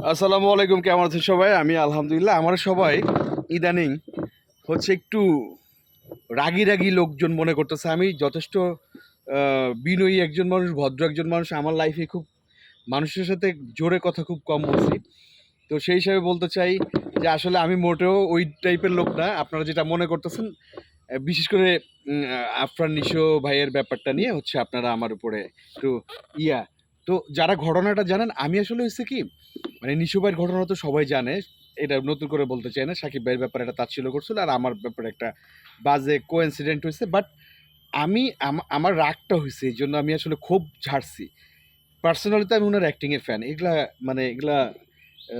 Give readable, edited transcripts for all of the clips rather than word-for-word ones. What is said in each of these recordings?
আসসালামু আলাইকুম, কেমন আছেন সবাই? আমি আলহামদুলিল্লাহ। আমার সবাই ইদানিং হচ্ছে একটু রাগী রাগী লোকজন মনে করতেছে। আমি যথেষ্ট বিনয়ী একজন মানুষ, ভদ্র একজন মানুষ। আমার লাইফে খুব মানুষের সাথে জোরে কথা খুব কম বলছি। তো সেই হিসাবে বলতে চাই যে আসলে আমি মোটেও ওই টাইপের লোক না। আপনারা যেটা মনে করতেছেন, বিশেষ করে আফরান নিশো ভাইয়ের ব্যাপারটা নিয়ে হচ্ছে আপনারা আমার উপরে একটু ইয়া তো যারা ঘটনাটা জানেন, আমি আসলে হচ্ছে কি, মানে নিশো ভাইয়ের ঘটনা তো সবাই জানে। এটা নতুন করে বলতে চাই না। সাকিব ভাইয়ের ব্যাপারে একটা তাচ্ছিল্য করছিল, আর আমার ব্যাপারে একটা বাজে কোইন্সিডেন্ট হয়েছে। বাট আমি আমার রাগটা হয়েছে এই জন্য আমি আসলে ক্ষোভ ঝাড়ছি। পার্সোনালি তো আমি ওনার অ্যাক্টিংয়ের ফ্যান। এগুলা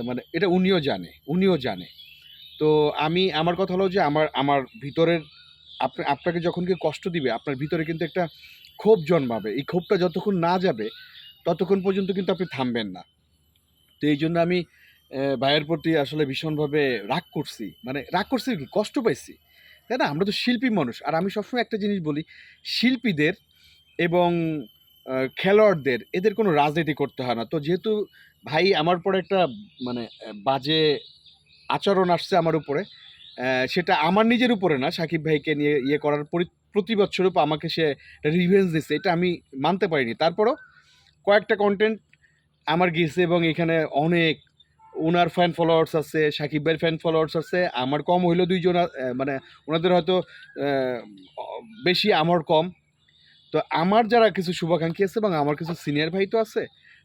মানে এটা উনিও জানে। তো আমার কথা হলো যে আমার আমার ভিতরের আপনাকে যখন কেউ কষ্ট দিবে, আপনার ভিতরে কিন্তু একটা ক্ষোভ জন্মাবে। এই ক্ষোভটা যতক্ষণ না যাবে, ততক্ষণ পর্যন্ত কিন্তু আপনি থামবেন না। তো এইজন্য আমি ভাইয়ের প্রতি আসলে ভীষণভাবে রাগ করছি। মানে রাগ করছি কি, কষ্ট পাইছি। তাই না? আমরা তো শিল্পী মানুষ। আর আমি সবসময় একটা জিনিস বলি, শিল্পীদের এবং খেলোয়াড়দের এদের কোনো রাজনীতি করতে হয় না। তো যেহেতু ভাই আমার পরে একটা মানে বাজে আচরণ আসছে আমার উপরে, সেটা আমার নিজের উপরে না, সাকিব ভাইকে নিয়ে ইয়ে করার প্রতিবাদ স্বরূপ আমাকে সে রিভেঞ্জ দিছে। এটা আমি মানতে পারিনি। তারপরও কয়েকটা কনটেন্ট আমার গেছে, এবং এখানে অনেক উনার ফ্যান ফলোয়ার্স আছে, সাকিব ভাইয়ের ফ্যান ফলোয়ার্স আছে। আমার কম হইলেও ২ জন, মানে ওনাদের হয়তো আ বেশি, আমার কম। তো আমার যারা কিছু শুভাকাঙ্ক্ষী আছে এবং আমার কিছু সিনিয়র ভাই তো আছে।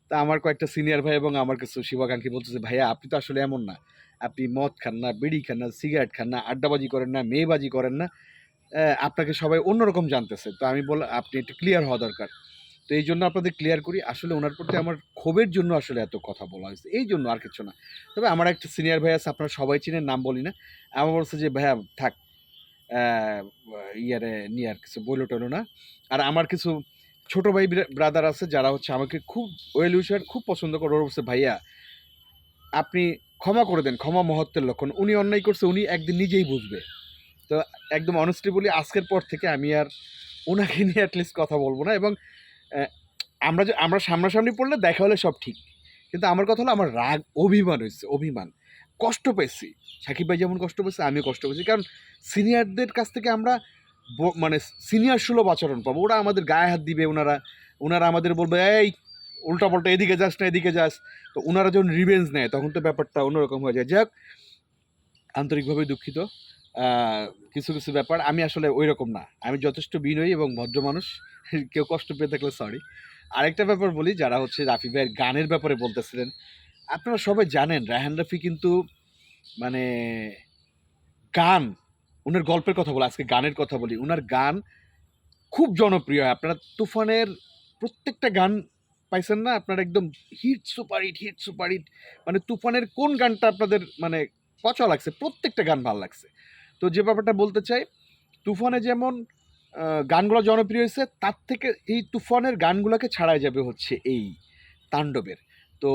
তা আমার কয়েকটা সিনিয়র ভাই এবং আমার কিছু শুভাকাঙ্ক্ষী বলতেছে, "ভাইয়া আপনি তো আসলে এমন না। আপনি মদ খান না, বিড়ি খান না, সিগারেট খান না, আড্ডাবাজি করেন না, মেয়েবাজি করেন না। আপনাকে সবাই অন্যরকম জানতেছে।" তো আমি বললাম, "আপনি একটু ক্লিয়ার হওয়া দরকার।" তো এইজন্য আপনাদের ক্লিয়ার করি। আসলে উনার প্রতি আমার ক্ষোভের জন্য আসলে এত কথা বলা হয়েছে। এইজন্য, আর কিছু না। তবে আমার একটা সিনিয়র ভাই আছে, আপনারা সবাই চিনেন, নাম বলি না। আমার বলছে যে, "ভাইয়া থাক, অ্যা ইয়ারে নিয়ে আর কিছু বইলো-টইলো না।" আর আমার কিছু ছোট ভাই ব্রাদার আছে যারা হচ্ছে আমাকে খুব ওয়েল উইশার, খুব পছন্দ করে। ওরা বলছে, "ভাইয়া আপনি ক্ষমা করে দেন। ক্ষমা মহত্বের লক্ষণ। উনি অন্যায় করছে, উনি একদিন নিজেই বুঝবে।" তো একদম অনেস্টলি বলি, আজকের পর থেকে আমি আর উনাকে নিয়ে এট লিস্ট কথা বলব না। এবং অ্যা আমরা সামনাসামনি পড়লে দেখা হলে সব ঠিক। কিন্তু আমার কথা হলো, আমার রাগ, অভিমান হইছে, অভিমান। কষ্ট পেয়েছি। সাকিব ভাই যেমন কষ্ট পেয়েছে, আমিও কষ্ট পেয়েছি। কারণ সিনিয়রদের কাছ থেকে আমরা মানে সিনিয়র সুলভ আচরণ পাবো। ওরা আমাদের গায়ে হাত দিবে, উনারা আমাদের বলবে, "এই উল্টাপাল্টা এদিকে যাস না, এদিকে যাস।" তো উনারা যখন রিভেঞ্জ নেয়, তখন তো ব্যাপারটা অন্যরকম হয়ে যায়। যাই হোক, আন্তরিকভাবে দুঃখিত। আ কিছু ব্যাপার আমি আসলে ঐরকম না। আমি যথেষ্ট বিনয়ী এবং ভদ্র মানুষ। কেউ কষ্ট পেয়ে থাকলে সরি। আরেকটা ব্যাপার বলি, যারা হচ্ছে রাফি ভাইয়ের গানের ব্যাপারে বলতেছিলেন। আপনারা সবাই জানেন রায়হান রাফি কিন্তু মানে গান, উনার গল্পের কথা বলি, আজকে গানের কথা বলি। উনার গান খুব জনপ্রিয়। আপনারা তুফানের প্রত্যেকটা গান পাইছেন না? আপনারা একদম hit super hit, hit super hit. মানে তুফানের কোন গানটা আপনাদের মানে পচা লাগছে? প্রত্যেকটা গান ভাল লাগছে। তো যে ব্যাপারটা বলতে চাই, তুফানে যেমন গানগুলো জনপ্রিয় হয়েছে, তার থেকে এই তুফানের গানগুলোকে ছাড়াই যাবে হচ্ছে এই তাণ্ডবের। তো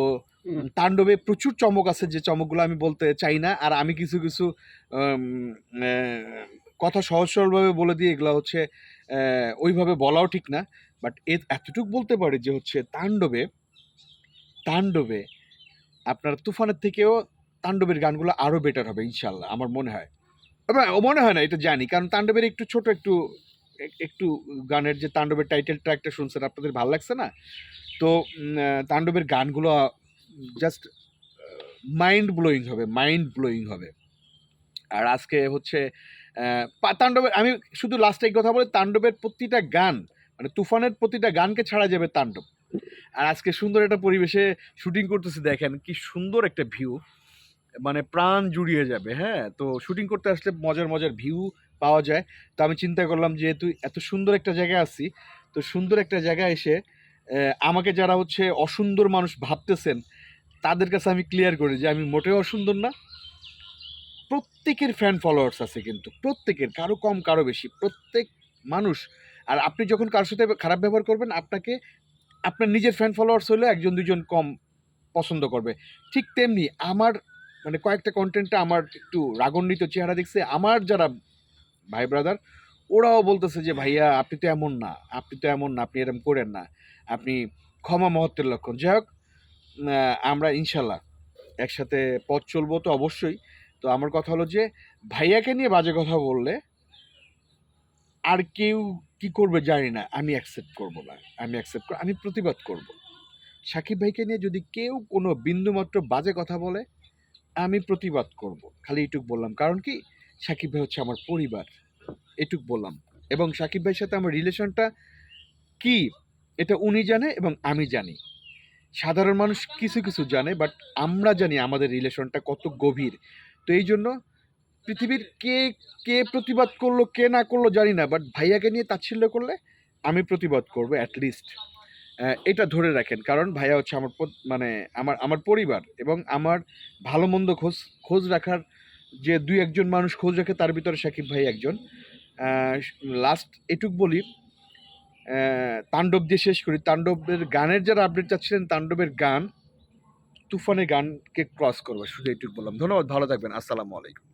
তাণ্ডবে প্রচুর চমক আছে, যে চমকগুলো আমি বলতে চাই না। আর আমি কিছু আম অ্যা কথা সহজ সরলভাবে বলে দিয়ে, এগুলা হচ্ছে ওইভাবে বলাও ঠিক না। বাট এতটুক বলতে পারি যে হচ্ছে তাণ্ডবে আপনার তুফানের থেকেও তাণ্ডবের গানগুলো আরো বেটার হবে ইনশাআল্লাহ, আমার মনে হয়। তবে মনে হয় না, এটা জানি। কারণ তাণ্ডবের একটু ছোট একটু গানের যে তাণ্ডবের টাইটেল ট্র্যাকটা শুনছেন, আপনাদের ভাল লাগছে না? তো তাণ্ডবের গানগুলো জাস্ট মাইন্ড ব্লোয়িং হবে। আর আজকে হচ্ছে তাণ্ডবের, আমি শুধু লাস্টে এই কথা বলি, তাণ্ডবের প্রতিটা গান, মানে তুফানের প্রতিটা গানকে ছাড়া যাবে তাণ্ডব। আর আজকে সুন্দর একটা পরিবেশে শুটিং করতেছি, দেখেন কি সুন্দর একটা ভিউ, মানে প্রাণ জুড়িয়ে যাবে। হ্যাঁ, তো শুটিং করতে আসলে মজার ভিউ পাওয়া যায়। তো আমি চিন্তা করলাম, যেহেতু এত সুন্দর একটা জায়গায় আছি, তো সুন্দর একটা জায়গায় এসে আমাকে যারা হচ্ছে অসুন্দর মানুষ ভাবতেছেন, তাদের কাছে আমি ক্লিয়ার করি যে আমি মোটেও অসুন্দর না। প্রত্যেকের ফ্যান ফলোয়ার্স আছে, কিন্তু প্রত্যেকের, কারো কম কারো বেশি, প্রত্যেক মানুষ। আর আপনি যখন কারোর সাথে খারাপ ব্যবহার করবেন, আপনার নিজের ফ্যান ফলোয়ার্স হলেও ১ জন ২ জন কম পছন্দ করবে। ঠিক তেমনি আমার মানে কয়েকটা কনটেন্টে আমার একটু রাগান্বিত চেহারা দেখছে আমার যারা ভাই ব্রাদার, ওরাও বলতেছে যে, "ভাইয়া আপনি তো এমন না, আপনি এরকম করেন না। আপনি ক্ষমা মহত্বের লক্ষণ।" যাই হোক, আমরা ইনশাল্লাহ একসাথে পথ চলবো তো অবশ্যই। তো আমার কথা হলো যে ভাইয়াকে নিয়ে বাজে কথা বললে আর কেউ কি করবে জানি না। আমি অ্যাকসেপ্ট করব না। আমি প্রতিবাদ করব। সাকিব ভাইকে নিয়ে যদি কেউ কোনো বিন্দুমাত্র বাজে কথা বলে, আমি প্রতিবাদ করব। খালি এইটুক বললাম। কারণ কি? সাকিব ভাই হচ্ছে আমার পরিবার। এটুক বললাম। এবং সাকিব ভাইয়ের সাথে আমার রিলেশনটা কি? এটা উনি জানে এবং আমি জানি। সাধারণ মানুষ কিছু জানে, বাট আমরা জানি আমাদের রিলেশনটা কত গভীর। তো এইজন্য পৃথিবীর কে প্রতিবাদ করলো, কে না করলো জানি না। বাট ভাইয়াকে নিয়ে তাচ্ছিল্য করলে আমি প্রতিবাদ করব এট লিস্ট। এটা ধরে রাখেন। কারণ ভাইয়া হচ্ছে আমার মানে আমার পরিবার এবং আমার ভালো-মন্দ খোঁজ রাখার যে ২-১ জন মানুষ খোঁজ রাখে তার ভিতরে সাকিব ভাই একজন। আ লাস্ট এটুক বলি, তাণ্ডব দিয়ে শেষ করি। তাণ্ডবের গানের যারা আপডেট চাচ্ছিলেন, তাণ্ডবের গান, তুফানের গানকে ক্রস করবে। শুধু এইটুকু বললাম। ধন্যবাদ, ভালো থাকবেন। আসসালামু আলাইকুম।